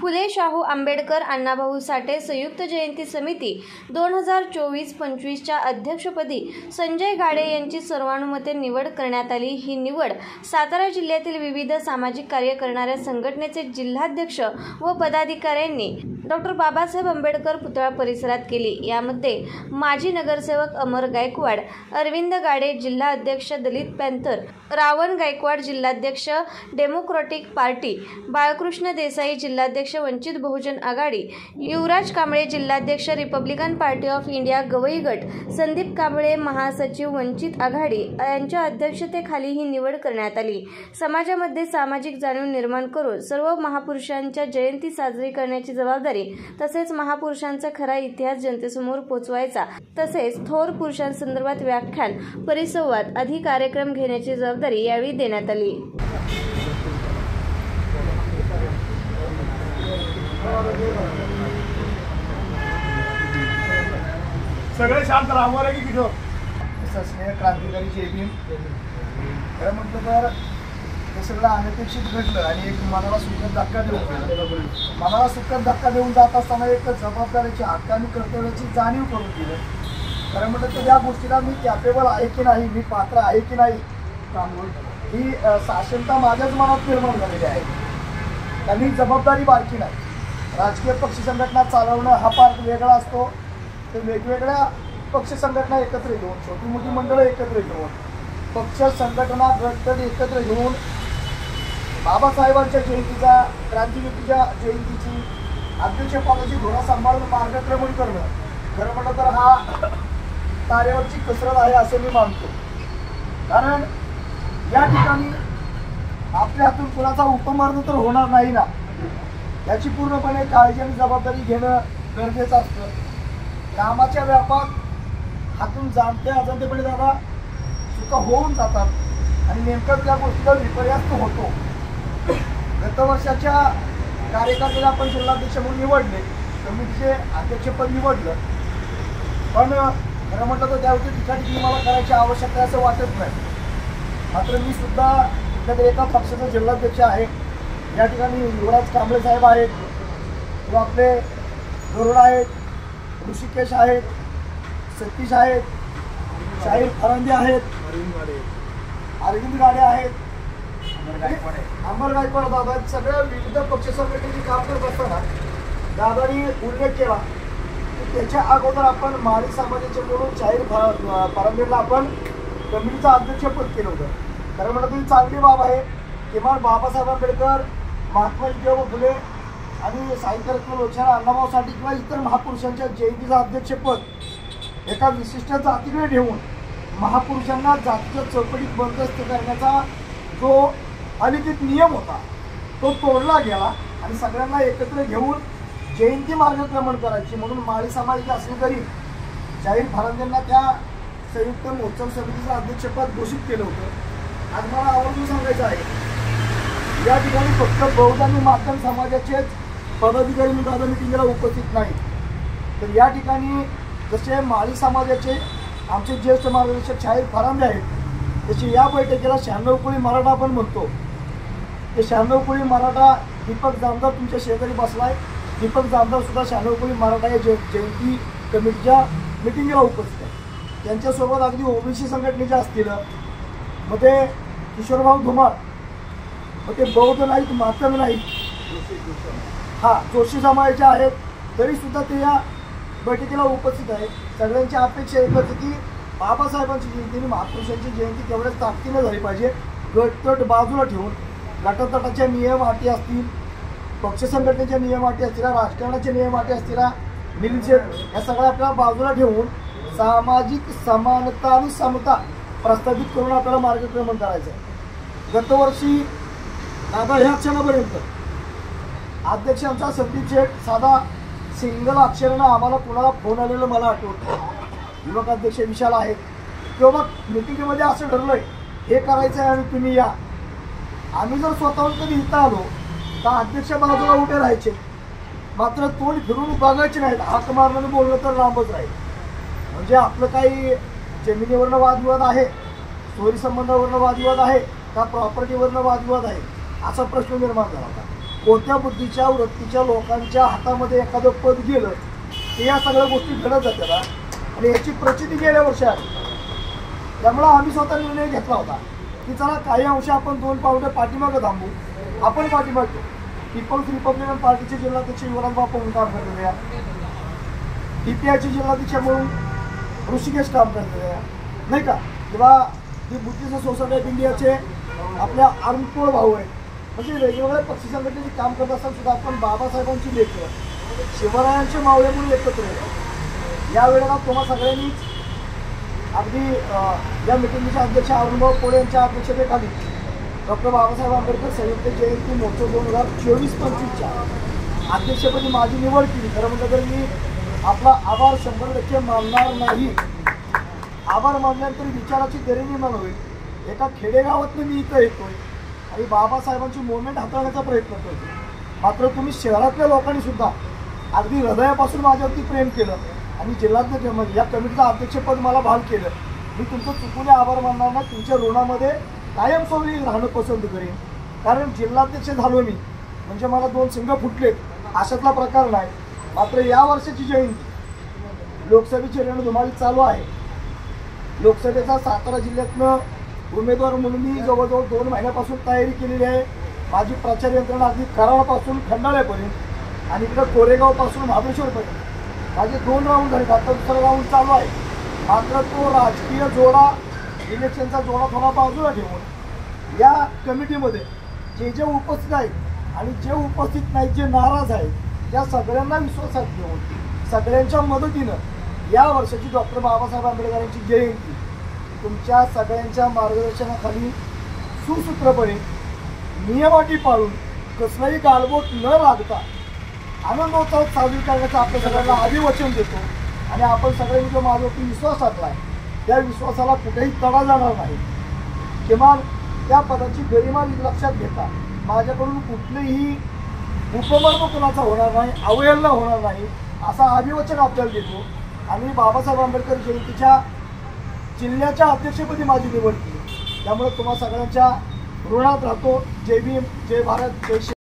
फुले शाहू आंबेडकर अण्णाभाऊ साठे संयुक्त जयंती समिती 2024-25 च्या अध्यक्षपदी संजय गाडे यांची सर्वानुमते निवड करण्यात आली। ही निवड सातारा जिल्ह्यातील विविध सामाजिक कार्य करणाऱ्या संघटनेचे जिल्हाध्यक्ष व पदाधिकाऱ्यांनी डॉक्टर बाबासाहेब आंबेडकर पुतळा परिसरात केली। यामध्ये माजी नगरसेवक अमर गायकवाड, अरविंद गाडे जिल्हा अध्यक्ष दलित पॅंथर, रावण गायकवाड जिल्हाध्यक्ष डेमोक्रॅटिक पार्टी, बाळकृष्ण देसाई जिल्हाध्यक्ष वंचित बहुजन आघाडी, युवराज कांबळे जिल्हाध्यक्ष Republican party of India Gavai गट, संदीप कांबळे महासचिव वंचित आघाडी यांच्या अध्यक्षतेखाली ही निवड करण्यात आली। समाजामध्ये सामाजिक जाणीव निर्माण करून सर्व महापुरुषांच्या जयंती साजरी करण्याची जबाबदारी तसेच महापुरुषांचा खरा इतिहास जनतेसमोर पोहोचवायचा तसेच थोर पुरुषांसंदर्भात व्याख्यान, परिसंवाद आदी कार्यक्रम घेण्याची जबाबदारी यावेळी देण्यात आली। सगळे शांत राहणार की किती स्नेह क्रांतिकारी जय भीम। खरं म्हटलं तर हे सगळं अनपेक्षित घडलं आणि एक मनाला सुखद धक्का देऊन जात असताना एक जबाबदारीची, हक्कानी कर्तव्याची जाणीव करून दिली। खरं म्हटलं तर या गोष्टीला मी कॅपेबल आहे की नाही, मी पात्र आहे की नाही, ही साशंकता माझ्याच मनात निर्माण झालेली आहे। त्यांनी जबाबदारी बारकी नाही। राजकीय पक्ष संघटना चालवणं हा पार्ट वेगळा असतो। ते वेगवेगळ्या पक्ष संघटना एकत्र घेऊन, छोटी मोठी मंडळं एकत्र घेऊन, पक्ष संघटना गट एकत्र घेऊन बाबासाहेबांच्या जयंतीचा, क्रांतिज्योतीच्या जयंतीची अध्यक्षपदाची धोरण सांभाळून मार्गक्रमण करणं खरं म्हटलं तर हा तारेवरची कसरत आहे असे मी मानतो। कारण या ठिकाणी आपल्या हातून कुणाचा उपमार्ग तर होणार नाही ना, याची पूर्णपणे काळजी आणि जबाबदारी घेणं गरजेचं असतं। कामाच्या व्यापात हातून जाणते अजाणतेपणे दादा चुका होऊन जातात आणि नेमकं त्या गोष्टीला विपर्यास होतो। गत वर्षाच्या कार्यकाळाला आपण जिल्हाध्यक्ष म्हणून निवडले, कमिटीचे अध्यक्षपद निवडलं, पण खरं म्हटलं तर त्यावरती ठिकाणी मला करायची आवश्यकता असं वाटत नाही। मात्र मी सुद्धा एखाद्या एका पक्षाचा जिल्हाध्यक्ष आहे। या ठिकाणी युवराज कांबळे साहेब आहेत, किंवा आपले गरुड आहेत, ऋषिकेश आहेत, सतीश आहेत, शाहीर फरांदे आहेत, अरविंद गाडे आहेत, अमर गायकवाड दादा, सगळ्या विविध पक्ष संघटनेची काम करत असताना दादांनी उल्लेख केला की त्याच्या अगोदर आपण माळी समाजाचे म्हणून शाहीर फरांदेला आपण कमिटीचं अध्यक्षपद केलं होतं। खरं म्हणलं तरी चांगली बाब आहे। किमान बाबासाहेब आंबेडकर, महात्मा ज्योतिबा फुले आणि साहित्यरत्न लोकशाहीर अण्णाभाऊ साठे किंवा इतर महापुरुषांच्या जयंतीचं अध्यक्षपद एका विशिष्ट जातीकडे ठेवून महापुरुषांना जातीच्या चौकटीत बंदोबस्त करण्याचा जो अलिखित नियम होता तो तोडला गेला आणि सगळ्यांना एकत्र घेऊन जयंती मार्गक्रमण करायची म्हणून माळी समाजाची असली तरी शाहीर फरांदेंना त्या संयुक्त महोत्सव समितीचं अध्यक्षपद घोषित केलं होतं। आज मला आवर्जून सांगायचं आहे, या ठिकाणी फक्त बौद्ध आणि मातंग समाजाचेच पदाधिकारी मी दादा मिटिंगला उपस्थित नाही, तर या ठिकाणी जसे माळी समाजाचे आमचे ज्येष्ठ मार्गदर्शक शाहीर फरांदे आहेत, तसे या बैठकीला 96 कोळी मराठा पण म्हणतो। ते 96 कोळी मराठा दीपक जामदार तुमच्या शेजारी बसलाय। दीपक जामदार सुद्धा 96 कोळी मराठा या जयंती कमिटीच्या मिटिंगला उपस्थित आहे। त्यांच्यासोबत अगदी ओबीसी संघटनेचे असतील, मग ते किशोरभाऊ धुमाळ, मग ते बौद्ध नाहीत, मातंग नाहीत, जोशी समाजाचे आहेत, तरी सुद्धा ते या बैठकीला उपस्थित आहे। सगळ्यांची अपेक्षा एकच की बाबासाहेबांची जयंती आणि महापुरुषांची जयंती तेवढ्याच ताकदीने झाली पाहिजे। गटतट बाजूला ठेवून गटतटाच्या नियम अटी असतील, पक्ष संघटनेच्या नियम अटी असतील, राजकारणाचे नियम अटी असतील, मिलिशेट या सगळ्या आपल्याला बाजूला ठेवून सामाजिक समानता आणि समता प्रस्थापित करून आपल्याला मार्गक्रमण करायचं आहे। गतवर्षी दादा ह्या क्षणापर्यंत अध्यक्षांचा संदीप शेठ साधा सिंगल अक्षरानं आम्हाला कुणाला फोन आलेलं मला आठवतं। युवक अध्यक्ष विशाल आहेत किंवा मग मिटिंगमध्ये असं ठरलंय हे करायचं आहे आणि तुम्ही या। आम्ही जर स्वतःहून कधी इथं आलो तर अध्यक्ष बाजूला उभे राहायचे, मात्र तोंड फिरून बघायचे नाहीत, हाक मारण्यानं बोलणं तर लांबच राहील। म्हणजे आपलं काही जमिनीवरनं वादविवाद आहे, चोरी संबंधावरनं वादविवाद आहे का प्रॉपर्टीवरनं वादविवाद आहे असा प्रश्न निर्माण झाला होता। कोणत्या बुद्धीच्या वृत्तीच्या लोकांच्या हातामध्ये एखादं पद गेलं ते या सगळ्या गोष्टी घडत जात्या आणि याची प्रचिती गेल्या वर्षी आली. त्यामुळं आम्ही स्वतः निर्णय घेतला होता की चला काही अंश आपण 2 पावलं पाठीमागं थांबू. आपण पाठीमागतो. पीपल्स रिपब्लिकन पार्टीचे जिल्हाध्यक्ष युवराज बापू म्हणून काम करलेले आहे, DPIचे जिल्हाध्यक्ष म्हणून ऋषिकेश काम करलेले आहे नाही का, किंवा ती बुद्धिस्ट सोसायटी ऑफ इंडियाचे आपल्या अरुणपोळ भाऊ आहे. म्हणजे वेगवेगळ्या पक्ष संघटनेचे काम करत असताना सुद्धा आपण बाबासाहेबांची लेकरं शिवरायांचे मावळे म्हणून एकत्र येतो. यावेळेला तुम्हा सगळ्यांनीच अगदी या मिटिंगचे अध्यक्ष अरुणभाऊ पोळे यांच्या अध्यक्षतेखाली डॉक्टर बाबासाहेब आंबेडकर संयुक्त जयंती महोत्सव 2024-25च्या अध्यक्षपदी माझी निवड केली. खरं म्हटलं तर मी आपला आभार 100% मानणार नाही. आभार मानल्यानंतर विचाराची दरी निर्माण होईल. एका खेडेगावातून मी इथं येतोय आणि बाबासाहेबांची मुवमेंट हाताळण्याचा प्रयत्न करतो. मात्र तुम्ही शहरातल्या लोकांनी सुद्धा अगदी हृदयापासून माझ्यावरती प्रेम केलं आणि जिल्हाध्यक्ष म्हणजे या कमिटीचं अध्यक्षपद मला भाग केलं. मी तुमचं चुकूने आभार मानणार नाही. तुमच्या ऋणामध्ये कायमस्वरूपी राहणं पसंत करेन. कारण जिल्हाध्यक्ष झालो मी म्हणजे मला 2 सिंग फुटलेत अशातला प्रकार नाही. मात्र या वर्षाची जयंती लोकसभेची रणधुमाळी चालू आहे. लोकसभेचा सातारा जिल्ह्यातनं उमेदवार म्हणून मी जवळजवळ 2 महिन्यापासून तयारी केलेली आहे. माझी प्रचार यंत्रणा अगदी कराडपासून खंडाळ्यापर्यंत आणि इकडं कोरेगावपासून महाबळेश्वरपर्यंत माझे 2 राऊंड झाले. आता 3रा राऊंड चालू आहे. मात्र तो राजकीय जोडा इलेक्शनचा जोडा थोडा बाजूला ठेवून या कमिटीमध्ये जे उपस्थित आहेत आणि जे उपस्थित नाहीत, जे नाराज आहेत, त्या सगळ्यांना विश्वासात घेऊन सगळ्यांच्या मदतीनं या वर्षाची डॉक्टर बाबासाहेब आंबेडकरांची जयंती तुमच्या सगळ्यांच्या मार्गदर्शनाखाली सुसूत्रपणे नियमाटी पाळून कसलाही गालबोट न लागता आनंदोत्सव साजरी करण्याचं आपल्या सगळ्यांना अभिवचन देतो. आणि आपण सगळ्यांनी जो माझ्यावरती विश्वास टाकला आहे त्या विश्वासाला कुठेही तडा जाणार नाही. किमान त्या पदाची गरिमा लक्षात घेता माझ्याकडून कुठलीही उपमर्म कुणाचा होणार नाही, अवहेलना होणार नाही असा अभिवचन आपल्याला देतो. आणि बाबासाहेब आंबेडकर जयंतीच्या जिल्ह्याच्या अध्यक्षपदी माझी निवड केली. त्यामुळे तुम्हा सगळ्यांच्या ऋणात राहतो. जय भीम, जय भारत, जय श्री